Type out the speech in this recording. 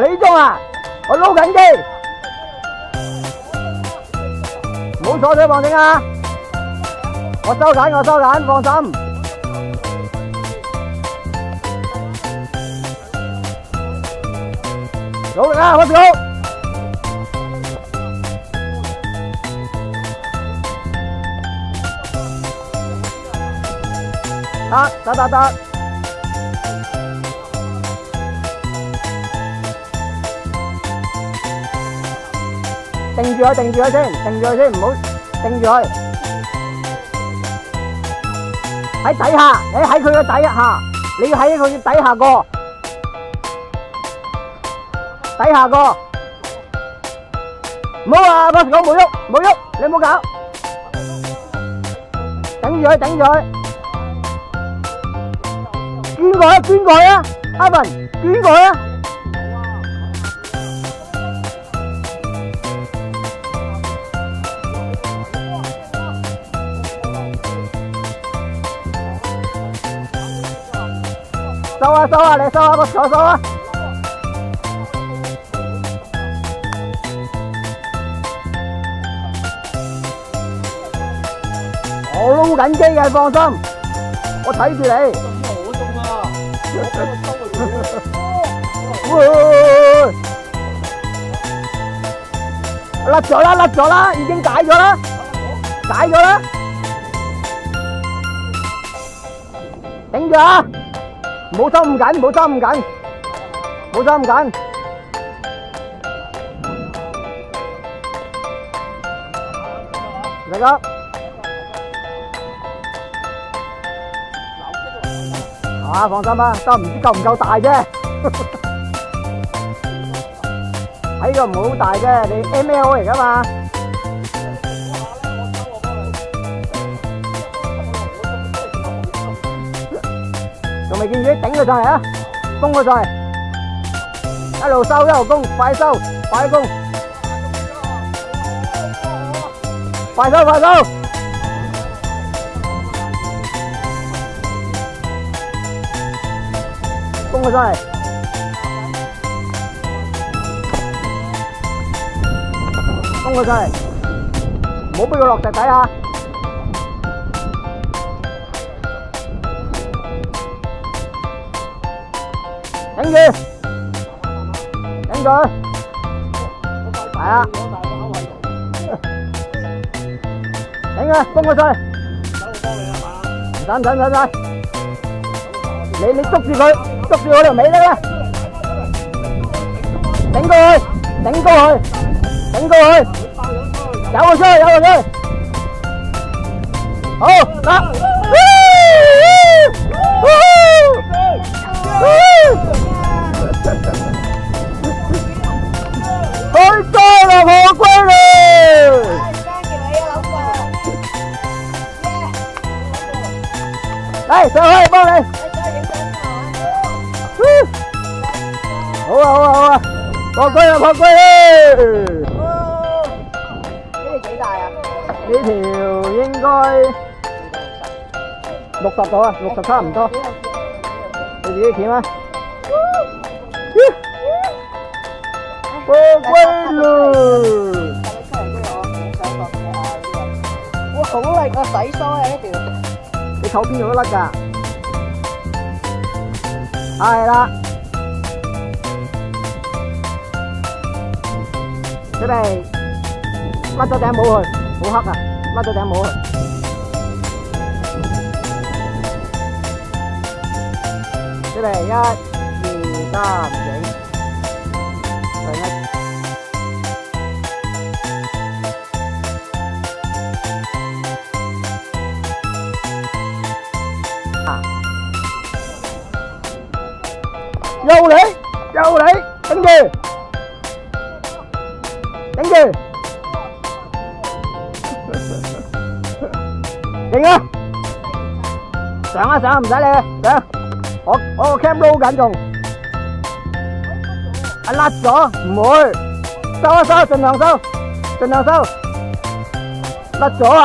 你中啊！我撈緊機，唔好坐水放正啊！我收緊，放心。努力啊，開始好。得。定住佢先，唔好定住佢。喺底下，你喺佢嘅底下，你要喺佢嘅底下過，唔好啊！我冇喐，你唔好搞，頂住佢，捐過去啊，阿文，捐過去啊！收啊，你收啊，個手收啊！我撈緊機嘅，放心，我睇住你。好中啊！甩咗啦，已經解咗啦。頂住啊！唔好收咁緊，嚟啦！放心啦，唔知夠唔夠大啫。呢個唔好大啫，你 ML 嚟噶嘛。仲未見住，頂佢上嚟啊！攻佢上嚟，一路收一路攻，快攻！快收！攻佢上嚟，唔好俾佢落石底啊！頂住，係啊！頂啊！攻佢上嚟，唔使，你捉住佢條尾得啦，頂過去，有佢出去，好得。佢多啦，我歸你。嚟上去幫你。好啊，破龜啦！呢條幾大啊？呢條應該60度啊，60差唔多。你自己鉗啊！破龜咯！哇，好力啊！洗梳啊呢條。你扣邊度都甩㗎。係啦。準備，甩咗頂帽去，好黑啊！甩咗頂帽去，準備1、2、3，影，又嚟，頂住！勁啊！上唔使你上，我個 cam 撈緊仲，甩咗唔會，收，盡量收，甩咗啊！